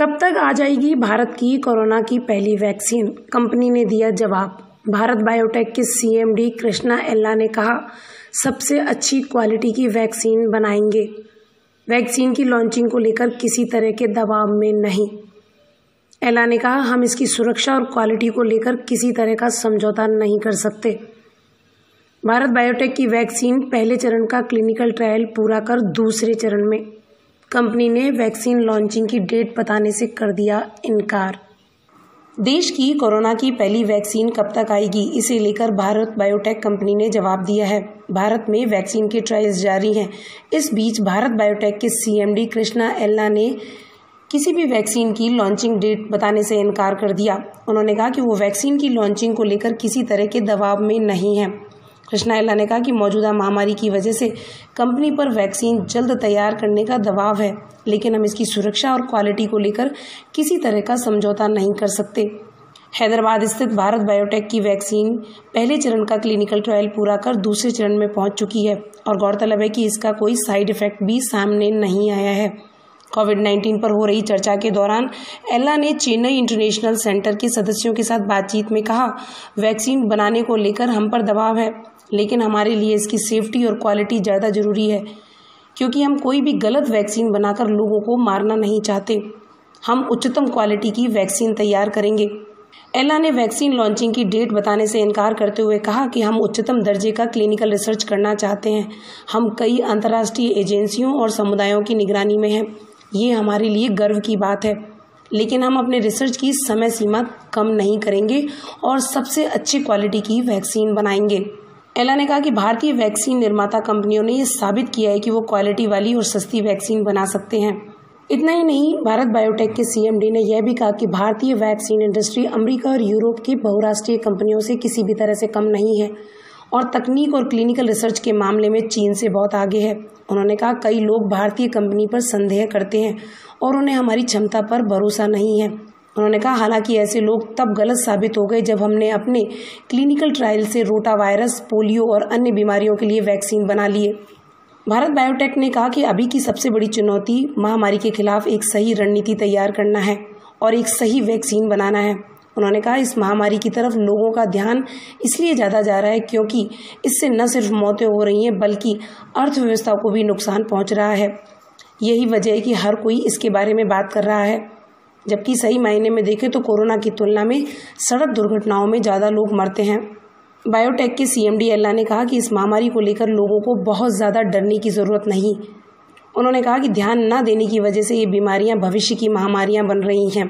कब तक आ जाएगी भारत की कोरोना की पहली वैक्सीन? कंपनी ने दिया जवाब। भारत बायोटेक के सीएमडी कृष्णा एल्ला ने कहा, सबसे अच्छी क्वालिटी की वैक्सीन बनाएंगे। वैक्सीन की लॉन्चिंग को लेकर किसी तरह के दबाव में नहीं। एल्ला ने कहा, हम इसकी सुरक्षा और क्वालिटी को लेकर किसी तरह का समझौता नहीं कर सकते। भारत बायोटेक की वैक्सीन पहले चरण का क्लिनिकल ट्रायल पूरा कर दूसरे चरण में। कंपनी ने वैक्सीन लॉन्चिंग की डेट बताने से कर दिया इनकार। देश की कोरोना की पहली वैक्सीन कब तक आएगी, इसे लेकर भारत बायोटेक कंपनी ने जवाब दिया है। भारत में वैक्सीन के ट्रायल्स जारी हैं। इस बीच भारत बायोटेक के सीएमडी कृष्णा एल्ला ने किसी भी वैक्सीन की लॉन्चिंग डेट बताने से इनकार कर दिया। उन्होंने कहा कि वो वैक्सीन की लॉन्चिंग को लेकर किसी तरह के दबाव में नहीं है। कृष्णा एल्ला ने कहा कि मौजूदा महामारी की वजह से कंपनी पर वैक्सीन जल्द तैयार करने का दबाव है, लेकिन हम इसकी सुरक्षा और क्वालिटी को लेकर किसी तरह का समझौता नहीं कर सकते। हैदराबाद स्थित भारत बायोटेक की वैक्सीन पहले चरण का क्लिनिकल ट्रायल पूरा कर दूसरे चरण में पहुंच चुकी है और गौरतलब है कि इसका कोई साइड इफेक्ट भी सामने नहीं आया है। कोविड-19 पर हो रही चर्चा के दौरान एल्ला ने चेन्नई इंटरनेशनल सेंटर के सदस्यों के साथ बातचीत में कहा, वैक्सीन बनाने को लेकर हम पर दबाव है, लेकिन हमारे लिए इसकी सेफ्टी और क्वालिटी ज़्यादा ज़रूरी है, क्योंकि हम कोई भी गलत वैक्सीन बनाकर लोगों को मारना नहीं चाहते। हम उच्चतम क्वालिटी की वैक्सीन तैयार करेंगे। एल्ला ने वैक्सीन लॉन्चिंग की डेट बताने से इनकार करते हुए कहा कि हम उच्चतम दर्जे का क्लिनिकल रिसर्च करना चाहते हैं। हम कई अंतर्राष्ट्रीय एजेंसियों और समुदायों की निगरानी में हैं। ये हमारे लिए गर्व की बात है, लेकिन हम अपने रिसर्च की समय सीमा कम नहीं करेंगे और सबसे अच्छी क्वालिटी की वैक्सीन बनाएंगे। एल्ला ने कहा कि भारतीय वैक्सीन निर्माता कंपनियों ने ये साबित किया है कि वो क्वालिटी वाली और सस्ती वैक्सीन बना सकते हैं। इतना ही नहीं, भारत बायोटेक के सीएमडी ने यह भी कहा कि भारतीय वैक्सीन इंडस्ट्री अमेरिका और यूरोप की बहुराष्ट्रीय कंपनियों से किसी भी तरह से कम नहीं है और तकनीक और क्लिनिकल रिसर्च के मामले में चीन से बहुत आगे है। उन्होंने कहा, कई लोग भारतीय कंपनी पर संदेह करते हैं और उन्हें हमारी क्षमता पर भरोसा नहीं है। उन्होंने कहा, हालांकि ऐसे लोग तब गलत साबित हो गए जब हमने अपने क्लिनिकल ट्रायल से रोटा वायरस, पोलियो और अन्य बीमारियों के लिए वैक्सीन बना लिए। भारत बायोटेक ने कहा कि अभी की सबसे बड़ी चुनौती महामारी के खिलाफ एक सही रणनीति तैयार करना है और एक सही वैक्सीन बनाना है। उन्होंने कहा, इस महामारी की तरफ लोगों का ध्यान इसलिए ज़्यादा जा रहा है क्योंकि इससे न सिर्फ मौतें हो रही हैं बल्कि अर्थव्यवस्था को भी नुकसान पहुंच रहा है। यही वजह है कि हर कोई इसके बारे में बात कर रहा है, जबकि सही मायने में देखें तो कोरोना की तुलना में सड़क दुर्घटनाओं में ज़्यादा लोग मरते हैं। बायोटेक के सीएमडी एल्ला ने कहा कि इस महामारी को लेकर लोगों को बहुत ज़्यादा डरने की ज़रूरत नहीं। उन्होंने कहा कि ध्यान न देने की वजह से ये बीमारियां भविष्य की महामारियां बन रही हैं।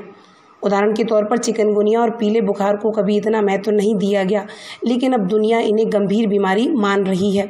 उदाहरण के तौर पर चिकनगुनिया और पीले बुखार को कभी इतना महत्व नहीं दिया गया, लेकिन अब दुनिया इन्हें गंभीर बीमारी मान रही है।